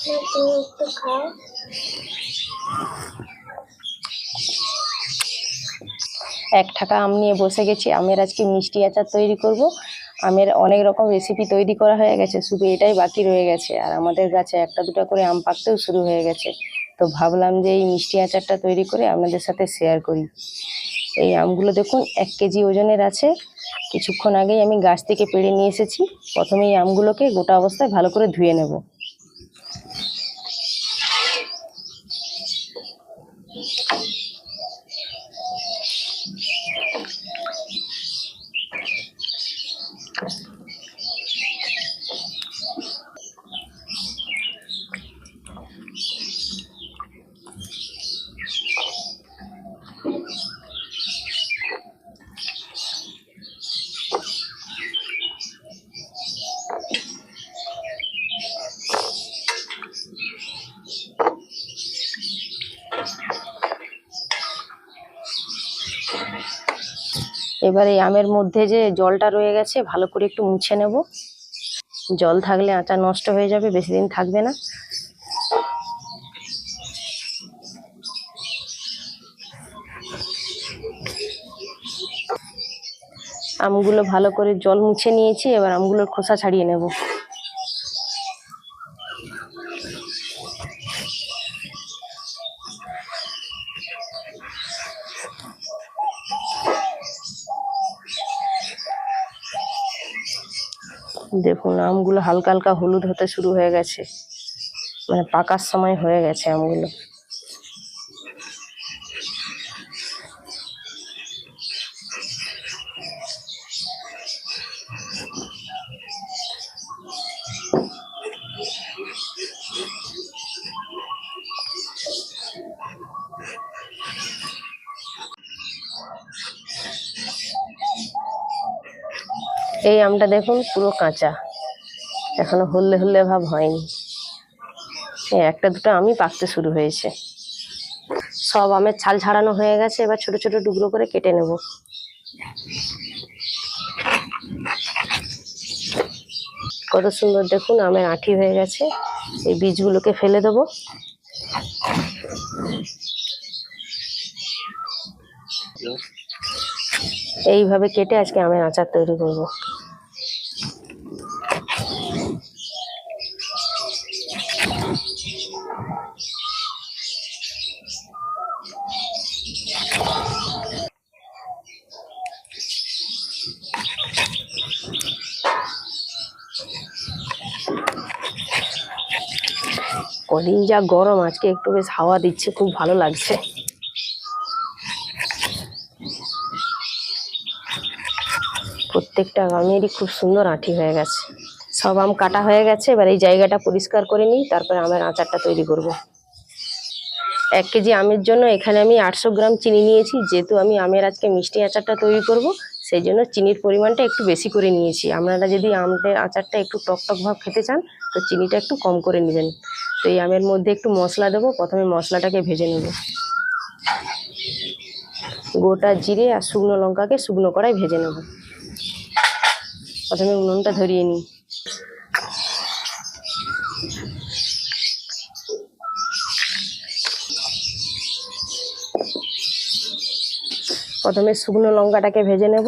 তুমি একটু খাও। এক ঠাকা আম নিয়ে বসে গেছি। আমের আজকে মিষ্টি আচার তৈরি করব। আমের অনেক রকম রেসিপি তৈরি করা হয়ে গেছে, শুধু এটাই বাকি রয়ে গেছে। আর আমাদের গাছে একটা দুটো করে আম পাকতেও শুরু হয়ে গেছে। তো ভাবলাম যে এই মিষ্টি আচারটা তৈরি করে আপনাদের সাথে শেয়ার করি। এই আমগুলো দেখুন 1 কেজি ওজনের আছে। কিছুক্ষণ আগেই আমি গাছ থেকে পেড়ে নিয়ে এসেছি। প্রথমে এই আমগুলোকে গোটা অবস্থায় ভালো করে ধুয়ে নেব। এবার এই আমের মধ্যে যে জলটা রয়ে গেছে ভালো করে একটু মুছে নেব। জল থাকলে আচার নষ্ট হয়ে যাবে, বেশি দিন থাকবে না। আমগুলো ভালো করে জল মুছে নিয়েছি, এবার আমগুলোর খোসা ছাড়িয়ে নেব। দেখুন আমগুলো হালকা হালকা হলুদ হতে শুরু হয়ে গেছে, মানে পাকার সময় হয়ে গেছে আমগুলো। এই আমটা দেখুন পুরো কাঁচা, এখনো হলদে হলদে ভাব হয়নি। এই একটা দুটো আমই পাকতে শুরু হয়েছে। সব আমের ছাল ছাড়ানো হয়ে গেছে, এবার ছোট ছোট টুকরো করে কেটে নেব। কত সুন্দর দেখুন আমের আঁটি হয়ে গেছে। এই বীজগুলোকে ফেলে দেবো। এইভাবে কেটে আজকে আমের আচার তৈরি করব। কদিন যা গরম, আজকে একটু বেশ হাওয়া দিচ্ছে, খুব ভালো লাগছে। প্রত্যেকটা আমেরই খুব সুন্দর আঁটি হয়ে গেছে। সব আম কাটা হয়ে গেছে, এবার এই জায়গাটা পরিষ্কার করে নিই, তারপরে আমের আচারটা তৈরি করব। 1 কেজি আমের জন্য এখানে আমি 800 গ্রাম চিনি নিয়েছি। যেহেতু আমি আমের আজকে মিষ্টি আচারটা তৈরি করব, সেই জন্য চিনির পরিমাণটা একটু বেশি করে নিয়েছি। আপনারা যদি আমের আচারটা একটু টকটক ভাব খেতে চান তো চিনিটা একটু কম করে নেবেন। তো এই আমের মধ্যে একটু মশলা দেবো। প্রথমে মশলাটাকে ভেজে নেব। গোটা জিরে আর শুকনো লঙ্কাকে শুকনো কড়াই ভেজে নেব। প্রথমে উনুনটা ধরিয়ে নিই। প্রথমে শুকনো লঙ্কাটাকে ভেজে নেব।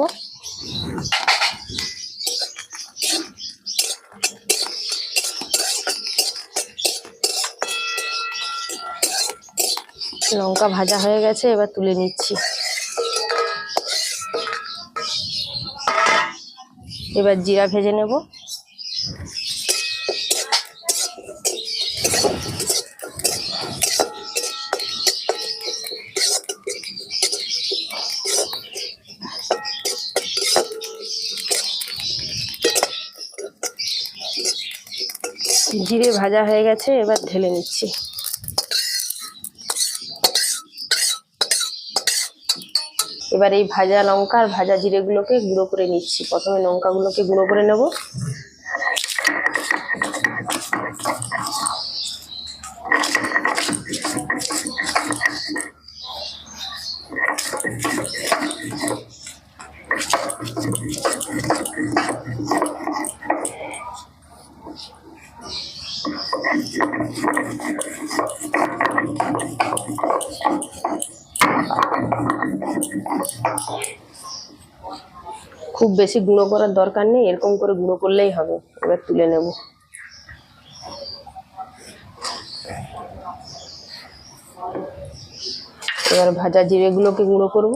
লঙ্কা ভাজা হয়ে গেছে, এবার তুলে নিচ্ছি। এবার জিরা ভেজে নেব। জিরে ভাজা হয়ে গেছে, এবার ঢেলে নিচ্ছি। এবার এই ভাজা লঙ্কা আর ভাজা জিরেগুলোকে গুঁড়ো করে নিচ্ছি। প্রথমে লঙ্কাগুলোকে গুঁড়ো করে নেব। খুব বেশি গুঁড়ো করার দরকার নেই, এরকম করে গুঁড়ো করলেই হবে। এবার তুলে নেব। এবার ভাজা জিরেগুলোকে গুঁড়ো করব।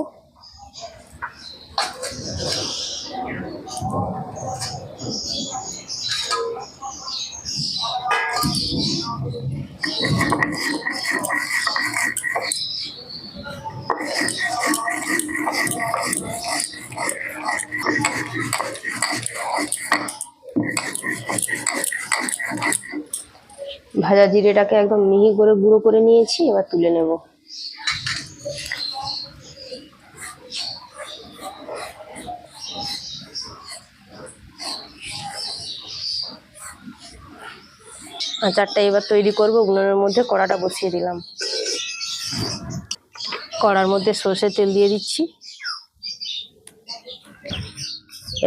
ভাজা জিরেটাকে একদম মিহি করে গুঁড়ো করে নিয়েছি, এবার তুলে নেব। আচারটা এবার তৈরি করব। উনুনের মধ্যে কড়াটা বসিয়ে দিলাম। কড়ার মধ্যে সর্ষের তেল দিয়ে দিচ্ছি।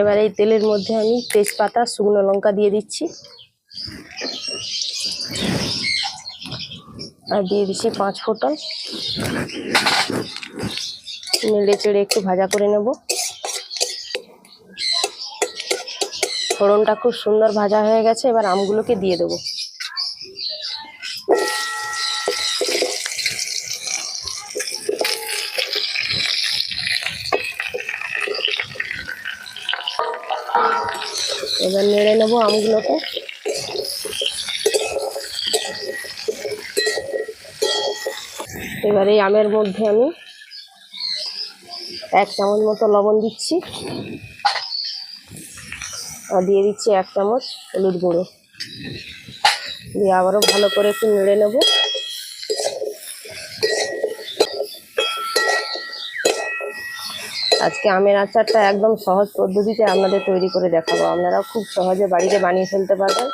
এবার এই তেলের মধ্যে আমি তেজপাতা, শুকনো লঙ্কা দিয়ে দিচ্ছি, আর দিয়ে দিচ্ছি 5 ফোঁটন। নেড়ে চেড়ে একটু ভাজা করে নেব। ফোড়নটা খুব সুন্দর ভাজা হয়ে গেছে, এবার আমগুলোকে দিয়ে দেবো। এবার নেড়ে নেবো আমগুলোকে। এবার এই আমের মধ্যে আমি 1 চামচ মতো লবণ দিচ্ছি, আর দিয়ে দিচ্ছি 1 চামচ হলুদ গুঁড়ো। দিয়ে আবারও ভালো করে একটু নেড়ে নেব। আজকে আমের আচারটা একদম সহজ পদ্ধতিতে আপনাদের তৈরি করে দেখাবো। আপনারাও খুব সহজে বাড়িতে বানিয়ে ফেলতে পারবেন।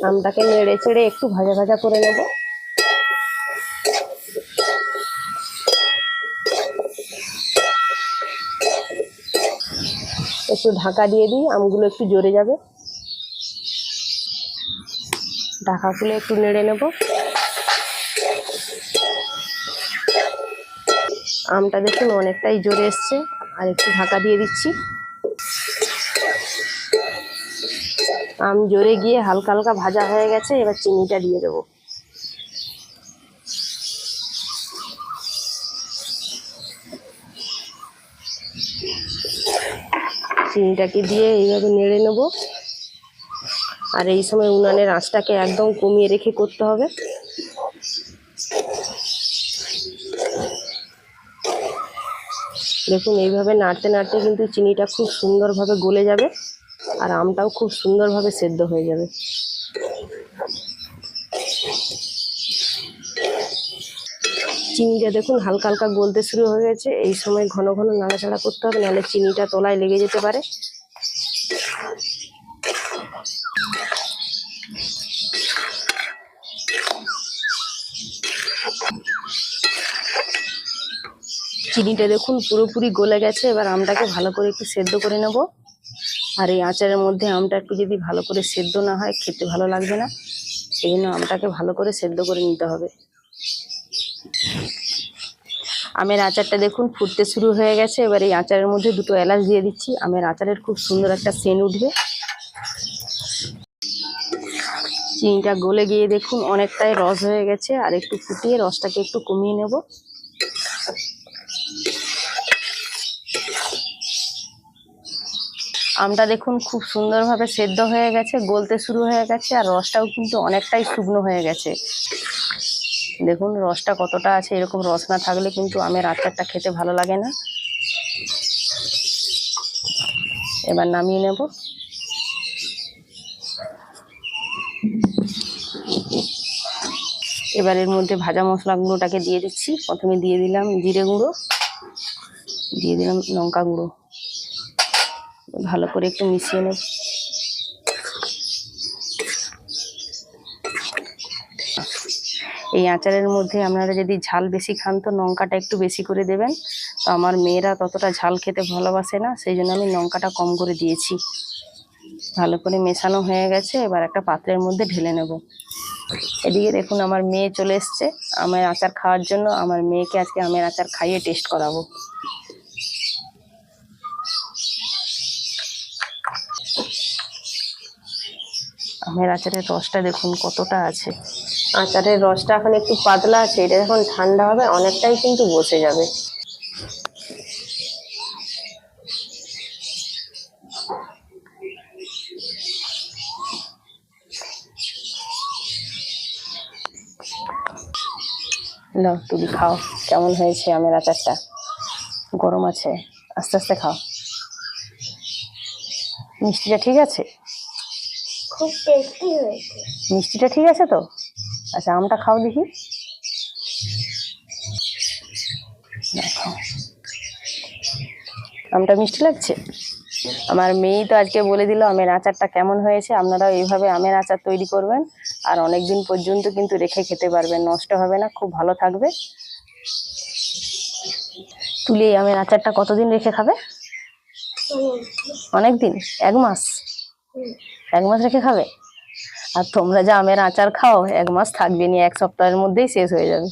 আমটাকে নেড়ে চেড়ে একটু ভাজা ভাজা করে নেব। একটু ঢাকা দিয়ে দিই, আমগুলো একটু জ্বরে যাবে। ঢাকা খুলে একটু নেড়ে নেব। আমটা দেখুন অনেকটাই জ্বরে এসছে, আর একটু ঢাকা দিয়ে দিচ্ছি। আম জ্বরে গিয়ে হালকা হালকা ভাজা হয়ে গেছে, এবার চিনিটা দিয়ে দেবো। চিনিটাকে দিয়ে এইভাবে নেড়ে নেব। আর এই সময় উনানের আঁচটাকে একদম কমিয়ে রেখে করতে হবে। দেখুন এইভাবে নাড়তে নাড়তে কিন্তু চিনিটা খুব সুন্দরভাবে গলে যাবে, আর আমটাও খুব সুন্দরভাবে সেদ্ধ হয়ে যাবে। চিনিটা দেখুন হালকা হালকা গলতে শুরু হয়ে গেছে। এই সময় ঘন ঘন নাড়াচাড়া করতে হবে, নাহলে চিনিটা তলায় লেগে যেতে পারে। চিনিটা দেখুন পুরোপুরি গলে গেছে। এবার আমটাকে ভালো করে একটু সেদ্ধ করে নেব। আর এই আচারের মধ্যে আমটা একটু যদি ভালো করে সেদ্ধ না হয় খেতে ভালো লাগবে না, এই জন্য আমটাকে ভালো করে সেদ্ধ করে নিতে হবে। আমের আচারটা দেখুন ফুটতে শুরু হয়ে গেছে। এবার এই আচারের মধ্যে 2টো এলাচ দিয়ে দিচ্ছি। আমের আচারের খুব সুন্দর একটা সেন্ট উঠবে। চিনিটা গলে গিয়ে দেখুন অনেকটাই রস হয়ে গেছে, আর একটু ফুটিয়ে রসটাকে একটু কমিয়ে নেব। আমটা দেখুন খুব সুন্দরভাবে সেদ্ধ হয়ে গেছে, গলতে শুরু হয়ে গেছে, আর রসটাও কিন্তু অনেকটাই শুকনো হয়ে গেছে। দেখুন রসটা কতটা আছে। এরকম রস না থাকলে কিন্তু আমের আচারটা খেতে ভালো লাগে না। এবার নামিয়ে নেব। এবার এর মধ্যে ভাজা মশলাগুলোটাকে দিয়ে দিচ্ছি। প্রথমে দিয়ে দিলাম জিরে গুঁড়ো, দিয়ে দিলাম লঙ্কা গুঁড়ো। ভালো করে একটু মিশিয়ে নেব। এই আচারের মধ্যে আপনারা যদি ঝাল বেশি খান তো লঙ্কাটা একটু বেশি করে দেবেন। তো আমার মেয়েরা ততটা ঝাল খেতে ভালোবাসে না, সেই জন্য আমি লঙ্কাটা কম করে দিয়েছি। ভালো করে মেশানো হয়ে গেছে, এবার একটা পাত্রের মধ্যে ঢেলে নেব। এদিকে দেখুন আমার মেয়ে চলে এসছে আমের আচার খাওয়ার জন্য। আমার মেয়েকে আজকে আমের আচার খাইয়ে টেস্ট করাবো। আমের আচারের রসটা দেখুন কতটা আছে। আচারের রসটা এখন একটু পাতলা আছে, এটা যখন ঠান্ডা হবে অনেকটাই কিন্তু বসে যাবে। নাও তুমি খাও, কেমন হয়েছে আমের আচারটা? গরম আছে, আস্তে আস্তে খাও। মিষ্টিটা ঠিক আছে? খুব টেস্টি হয়েছে। মিষ্টিটা ঠিক আছে তো? আচ্ছা আমটা খাও দেখি। খাও, আমটা মিষ্টি লাগছে? আমার মেয়েই তো আজকে বলে দিল আমের আচারটা কেমন হয়েছে। আপনারাও এইভাবে আমের আচার তৈরি করবেন, আর অনেক দিন পর্যন্ত কিন্তু রেখে খেতে পারবেন, নষ্ট হবে না, খুব ভালো থাকবে। তুলে এই আমের আচারটা কতদিন রেখে খাবে? অনেক দিন, 1 মাস? 1 মাস রেখে খাবে? আর তোমরা যা আমের আচার খাও 1 মাস থাকবে নি, 1 সপ্তাহের মধ্যেই শেষ হয়ে যাবে।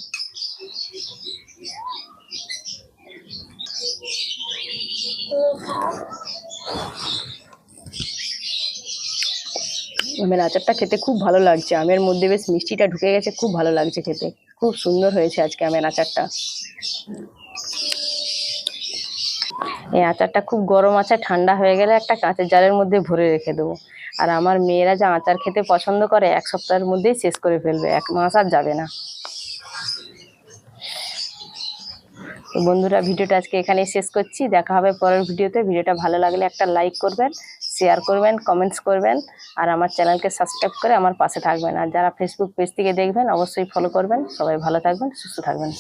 আমের আচারটা খেতে খুব ভালো লাগছে, আমের মধ্যে বেশ মিষ্টিটা ঢুকে গেছে, খুব ভালো লাগছে খেতে, খুব সুন্দর হয়েছে আজকে আমের আচারটা। এই আচারটা খুব গরম আছে, ঠান্ডা হয়ে গেলে একটা কাঁচের জারের মধ্যে ভরে রেখে দেবো। আর আমার মেয়েরা যা আচার খেতে পছন্দ করে 1 সপ্তাহের মধ্যেই শেষ করে ফেলবে, 1 মাস আর যাবে না। তো বন্ধুরা ভিডিওটা আজকে এখানেই শেষ করছি, দেখা হবে পরের ভিডিওতে। ভিডিওটা ভালো লাগলে একটা লাইক করবেন, শেয়ার করবেন, কমেন্টস করবেন, আর আমার চ্যানেলকে সাবস্ক্রাইব করে আমার পাশে থাকবেন। আর যারা ফেসবুক পেজ থেকে দেখবেন অবশ্যই ফলো করবেন। সবাই ভালো থাকবেন, সুস্থ থাকবেন।